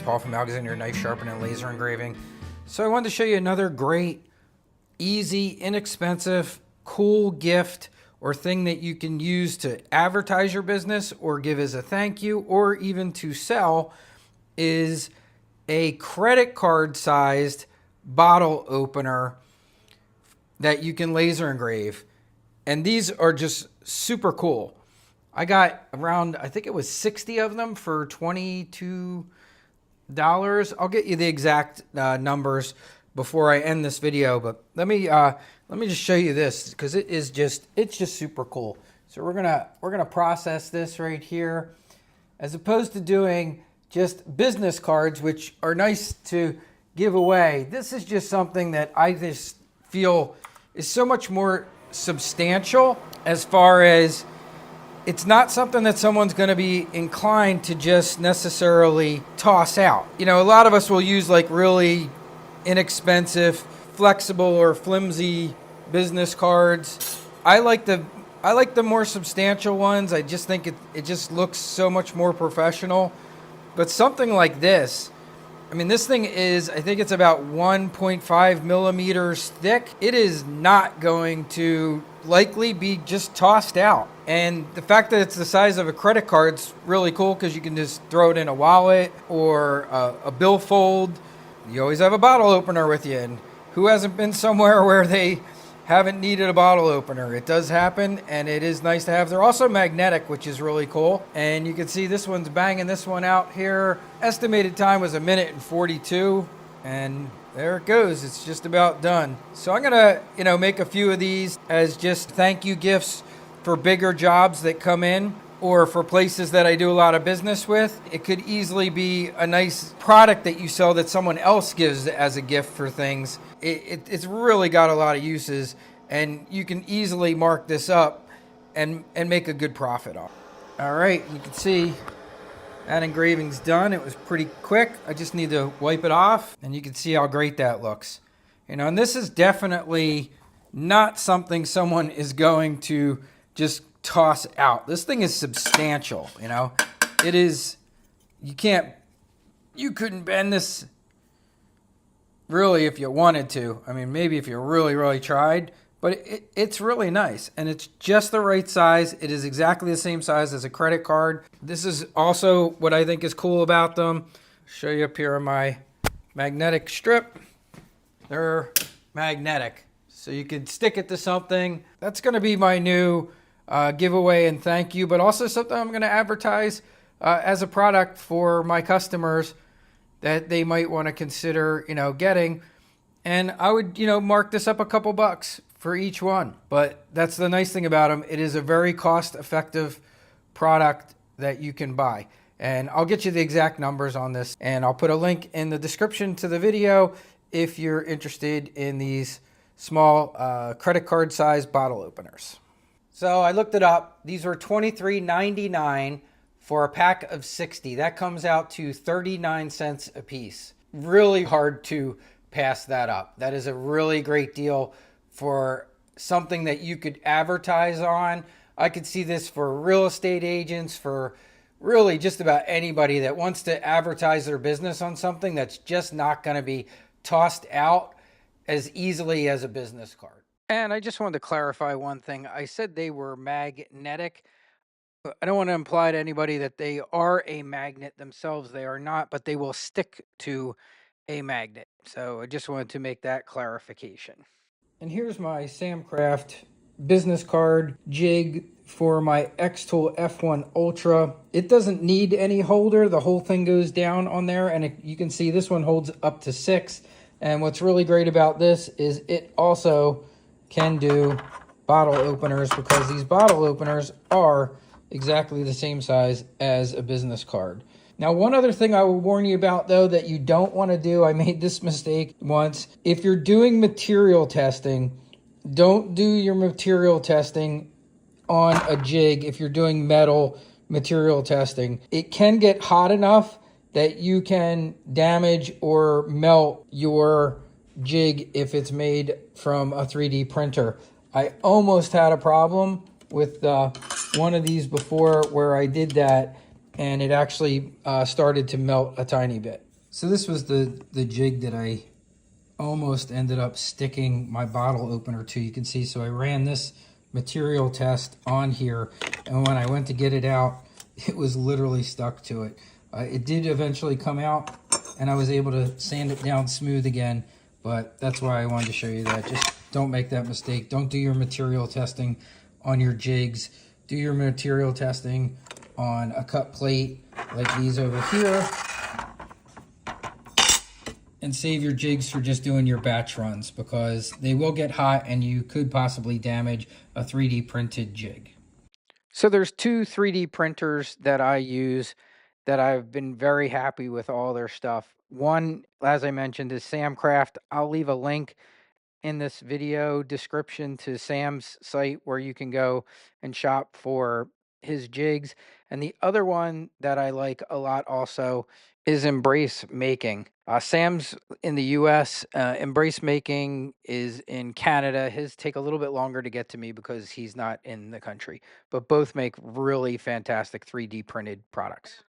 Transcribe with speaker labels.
Speaker 1: Paul from Alexander Knife Sharpening and Laser Engraving. So I wanted to show you another great, easy, inexpensive, cool gift or thing that you can use to advertise your business or give as a thank you or even to sell is a credit card sized bottle opener that you can laser engrave. And these are just super cool. I got around, I think it was 60 of them for $22. I'll get you the exact numbers before I end this video, but let me just show you this because it's just super cool. So we're gonna process this right here, as opposed to doing just business cards, which are nice to give away. This is just something that I just feel is so much more substantial, as far as it's not something that someone's going to be inclined to just necessarily toss out. You know, a lot of us will use like really inexpensive, flexible or flimsy business cards. I like the more substantial ones. I just think it just looks so much more professional. But something like this, I mean, this thing is, I think it's about 1.5 millimeters thick. It is not going to likely be just tossed out. And the fact that it's the size of a credit card is really cool because you can just throw it in a wallet or a billfold. You always have a bottle opener with you. And who hasn't been somewhere where they haven't needed a bottle opener? It does happen, and it is nice to have. They're also magnetic, which is really cool. And you can see this one's banging this one out here. Estimated time was 1:42, and there it goes. It's just about done. So I'm gonna, make a few of these as just thank you gifts for bigger jobs that come in, or for places that I do a lot of business with. It could easily be a nice product that you sell that someone else gives as a gift for things. It's really got a lot of uses, and you can easily mark this up and make a good profit off. All right, you can see that engraving's done. It was pretty quick. I just need to wipe it off, and you can see how great that looks. And this is definitely not something someone is going to just toss out. This thing is substantial. It is. You couldn't bend this really if you wanted to. I mean, maybe if you really tried, but it's really nice, and it's just the right size. It is exactly the same size as a credit card. This is also what I think is cool about them. Show you up here on my magnetic strip. They're magnetic, so you can stick it to something. That's going to be my new giveaway and thank you, but also something I'm going to advertise as a product for my customers that they might want to consider, getting. And I would, mark this up a couple bucks for each one. But that's the nice thing about them. It is a very cost-effective product that you can buy. And I'll get you the exact numbers on this, and I'll put a link in the description to the video if you're interested in these small credit card size bottle openers. So I looked it up. These were $23.99 for a pack of 60. That comes out to 39 cents a piece. Really hard to pass that up. That is a really great deal for something that you could advertise on. I could see this for real estate agents, for really just about anybody that wants to advertise their business on something that's just not going to be tossed out as easily as a business card. And I just wanted to clarify one thing. I said they were magnetic. I don't want to imply to anybody that they are a magnet themselves. They are not, but they will stick to a magnet. So I just wanted to make that clarification. And here's my Samcraft business card jig for my xTool F1 Ultra. It doesn't need any holder. The whole thing goes down on there, and you can see this one holds up to 6. And what's really great about this is it also can do bottle openers, because these bottle openers are exactly the same size as a business card. Now, one other thing I will warn you about, though, that you don't want to do, I made this mistake once. If you're doing material testing, don't do your material testing on a jig. If you're doing metal material testing, it can get hot enough that you can damage or melt your jig if it's made from a 3D printer. I almost had a problem with one of these before where I did that, and it actually started to melt a tiny bit. So this was the jig that I almost ended up sticking my bottle opener to. You can see, so I ran this material test on here, and when I went to get it out, it was literally stuck to it. It did eventually come out, and I was able to sand it down smooth again, but that's why I wanted to show you that. Just don't make that mistake. Don't do your material testing on your jigs. Do your material testing on a cut plate like these over here, and save your jigs for just doing your batch runs, because they will get hot and you could possibly damage a 3D printed jig. So there's two 3D printers that I use that I've been very happy with all their stuff. One, as I mentioned, is Samcraft. I'll leave a link in this video description to Sam's site where you can go and shop for his jigs. And the other one that I like a lot also is Embrace Making. Sam's in the US, Embrace Making is in Canada. His take a little bit longer to get to me because he's not in the country, but both make really fantastic 3D printed products.